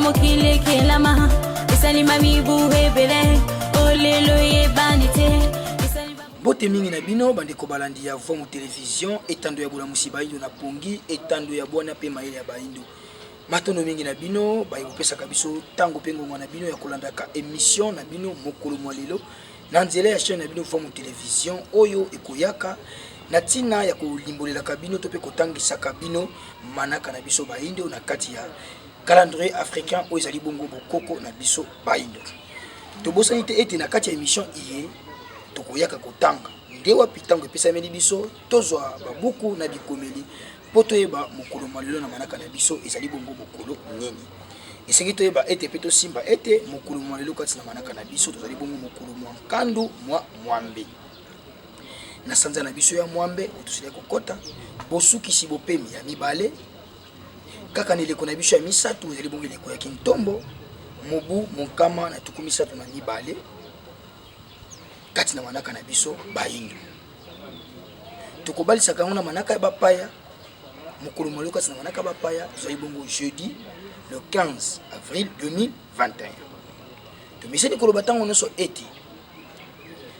mokile kelama esalima mibuhe bele olelo yebanite. Bote mingi na bino bandeko balandi ya Vomu Télévision etando ya bula musiba indo na pongi etando ya bwana pe maile ya baindo. Matono mingi na bino bayi kopesa kabiso tango pengo na bino ya kolandaka émission na bino mokolo mwalelo na nzela ya chaîne na bino Vomu Télévision oyo ekoyaka na tina ya kolimbolela kabino to pe kotangisa kabino manaka na biso baindo na kati ya calendrier africain oyo ezali bongo bokoko na biso baindo. Tobosani te ete na kati ya émission iye tokoyaka kotanga ndewa pitango epesa meli biso tozwa babuku na bikomeli poto yeba mokolo malelo na manaka na biso ezali bongo mokolo nini esengi toyeba ete pe tosimba ete mokolo malelo kati na manaka na biso tozali bongo mokolo mwankandu mwa mwambe na sanza na biso ya mwambe otosili kokota bosukisi bopemi ya mibale kaka nileko na biso ya misatu ezali bongo eleko ya kintombo mobu monkama na tuku misatu na mibale kati na manaka na biso baindo tokobalisaka yango na manaka ya bapaya mokolo malelo kati na manaka bapaya tozali bongo jeudi le 15 avril 2021 tomiseni koloba ntango nyonso ete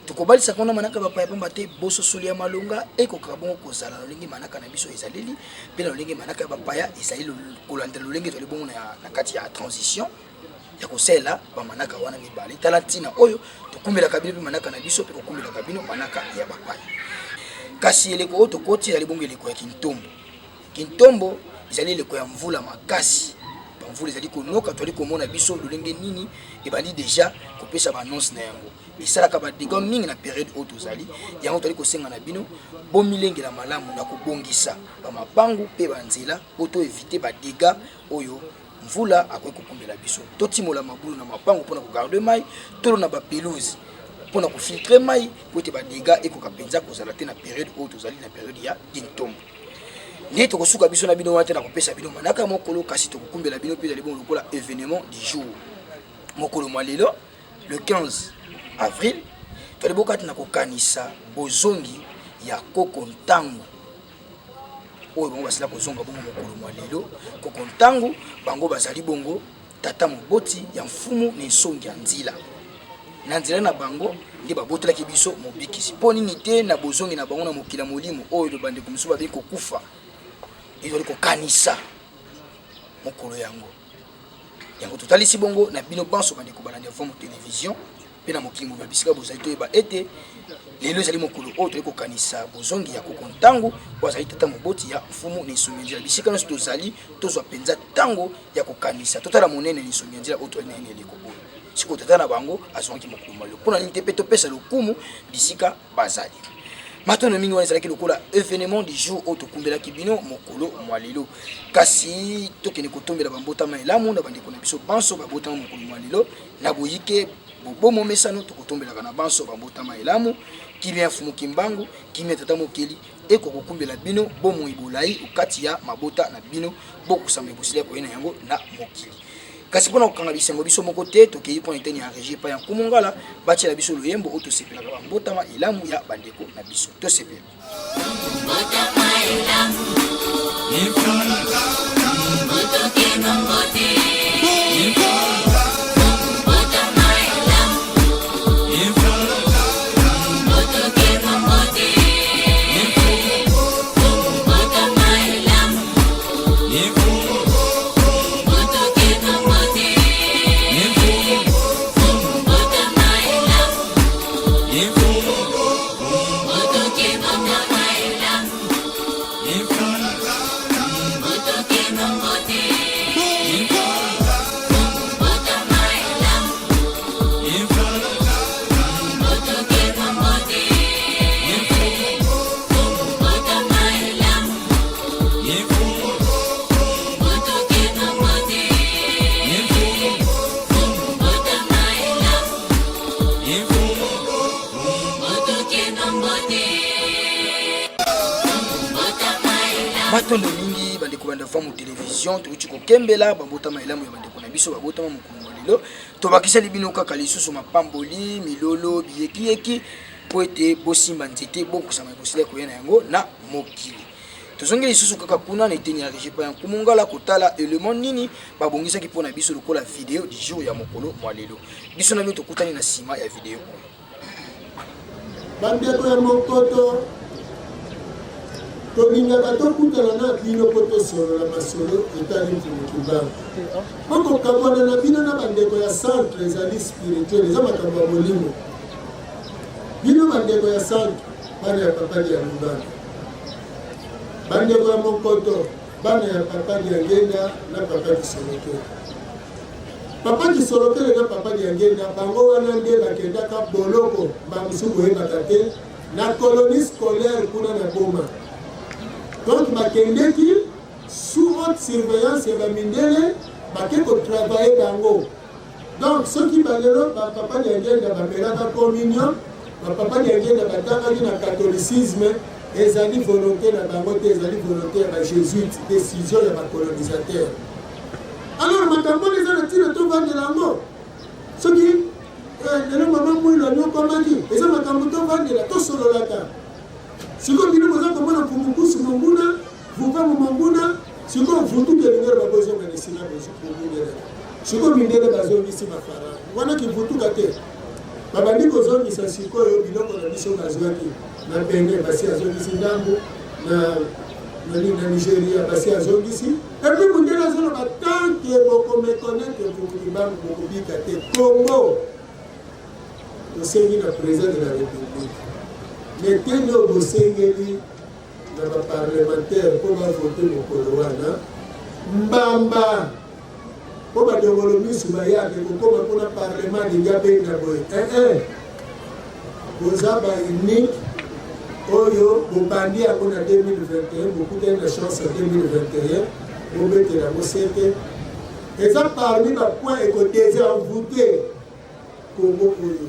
tokobalisaka yango na manaka bapaya pamba te bososoli ya malonga ekokaka bongo kozala lolenge manaka na biso ezaleli mpe na lolenge manaka ya bapaya ezali kolandela lolenge tozali bongo na kati ya transition ya kosela bamanaka wana mibale tala ntina oyo tokumbelaka bino mpe manaka na biso mpe kokumbelaka bino manaka ya bapaya kasi eleko oyo tokoti ezali bongo eleko ya kintombo. Kintombo ezali eleko ya mvula makasi bamvula ezali konoka tozali komona biso lolenge nini ebandi deja kopesa baannonce na yango esalaka badega mingi na période oyo tozali yango tozali kosenga na bino bomilengela malamu na kobongisa bamapangu mpe banzela po toevite badega oyo mvula akoki kokumbela biso totimola mabulu na mapango mpona kogarde mai tolo na bapelouse mpona kofiltre mai po ete badega ekoka mpenza kozala te na période oyo tozali na période ya kintombo nde tokosuka biso na bino wana te na kopesa bino manaka mokolo kasi tokokumbela bino mpe ezali bongo lokola événement du jour mokolo mwa lelo le 15 avril tozali bokati na kokanisa bozongi ya koko ntango oyo bango basila kozonga bongo mokolo mwa lelo koko ntango bango bazali bongo tata moboti ya mfumu na nsongi ya nzila na nzela na bango nde babotelaki biso mobikisi mpo nini te na bozongi na bango na mokila molimo oyo bandeko mosusu babi kokufa ezali kokanisa mokolo yango totalisi bongo na bino banso bandeko balandi ya Vomu Télévision mpe na mokili mobe bisika bozali toyeba ete lelo ezali mokolo oyo tozali kokanisa bozongi ya koko ntango oyo azali tata moboti ya mfumu na nsongi ya nzela bisika nyonso tozali tozwa mpenza ntango ya kokanisa totala monene na nsongi ya nzela oyo tozali na yene eleko oyo sikoyo tata na bango azwaki mokolo malelo mpona nini te mpe topesa lokumu bisika bazali matono mingi wana ezalaki lokola événement du jour oyo tokumbelaki bino mokolo mwa lelo kasi tokende kotombela bambotama elamu na bandeko na biso banso babotama mokolo mwa lelo na boyike bobomo mesano tokotombelaka na banso bambotama elamu kimia mfumu kimbangu kimia tata mokeli ekokokumbela bino bomoi bolai okati ya mabota na bino bokusamba ebosili ya koyena yango na mokili kasi mpona kokanga bisengo biso moko te tokei mpona eteni ya régie pa ya nkumongala batiela biso loyembo oyo tosepelaka bambotama elamu ya bandeko na biso tosepela matondo mingi bandeko banda Vomu Télévision tokuti kokembela bambotama elamu ya bandeko na biso babotama mokolo mwa lelo tobakisali bino kaka lisusu mapamboli milolo biyekiyeki po ete bosimba nzete bokusama ebosili ya koyena yango na mokili tozongeli lisusu kaka kuna na eteni ya régie pa ya Nkumungala kotala élément nini babongisaki mpona biso lokola vidéo du jour ya mokolo mwa lelo biso na bino tokutani na nsima ya vidéo bandeko ya mokoto tolingaka tokutana na bino po tosolola masolo etali mfumukimbanga okokabwana na bino na bandeko ya centre ezali spirituel eza makambo ya molimo bino bandeko ya centre bana ya papali ya lubanga bandeko ya mokoto bana ya papali ya ngenda na papa kisolokele papa kisolokele na papali ya ngenda bango wana nde bakendaka boloko bamosusu boyebaka te na colonie scolaire kuna na boma donc bakendeki sous haute surveillance ya bamindele bake kotravaille bango donc soki balelo bapapa ya ngenda bapelaka communion bapapa ya ngenda batangaki na catholicisme ezali volonté na bango te ezali volonté ya bajésuite décision ya bacolonisateur alors makambo eza na ntina tovandela yango soki lelo mama mwilo anyokomaki eza makambo tovandela tosololaka sikoyo bino boza komona mpumukusu monguna vupamu monguna sikoyo vutuke lingero babozonga na esina bozokungela sikoyo mindele bazongisi mafara wana kivutuka te babandi kozongisa sikoyo biloko na biso bazwaki na penge basi azongisi ndambo na Nigeria basi azongisi epi mundele azoloba tanke bokomekonete mfumukimbanga bokobika te Congo tosengi na président de la république meteni oyo bosengeli na baparlementaire mpo bavote mokolo wana mbamba mpo badongolo misu bayake kokoma mpona parlement linga benga boye boza baunique oyo bobandi yango na 2021 bokutani na chance ya 2021 bobetela moseke eza parmi bapoint ekodésenvoûte Congo oyo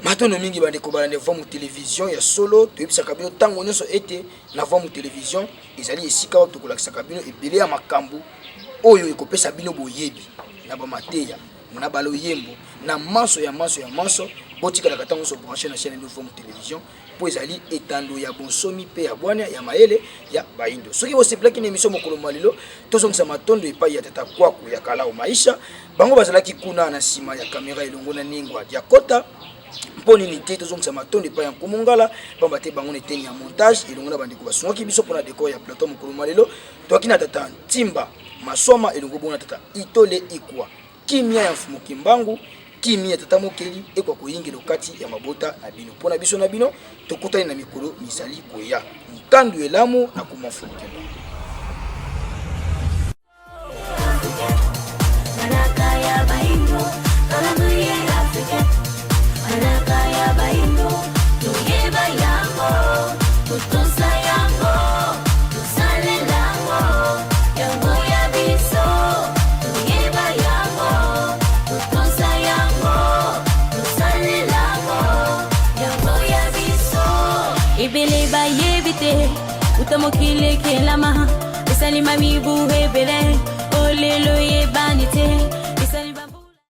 matono mingi bandeko balande voix mu télévision ya solo toyebisaka bino ntango nyonso ete na voix mu télévision ezali esika oyo tokolakisaka bino ebele ya makambo oyo ekopesa bino boyebi na bamateya na baloyembo na maso ya maso botikalaka ntango nyonso branché na chaîne voix mu télévision po ezali etando ya bonsomi mpe ya bwana ya mayele ya baindo soki bosepelaki na émission mokolo malilo tozongisa matondo epai ya tata kwaku ya kalao maisha bango bazalaki kuna na nsima ya kamera elongo na ningwa ya kota mpo nini te tozongisa matondo epai ya Nkumungala pamba te bango na eteni ya montage elongo na bandeko basungaki biso mpona décor ya plateau mokolo malelo toaki na tata ntimba maswama elongo bongo na tata itole ikwa kimia ya mfumukimbangu kimia tata mokeli ekwa koyingela kati ya mabota na bino mpona biso na bino tokutani na mikolo misali koya ntandu elamu na kumafumukimbangu Ibele ba yebite utamokile kelama esalima mibu hebele olelo yebanite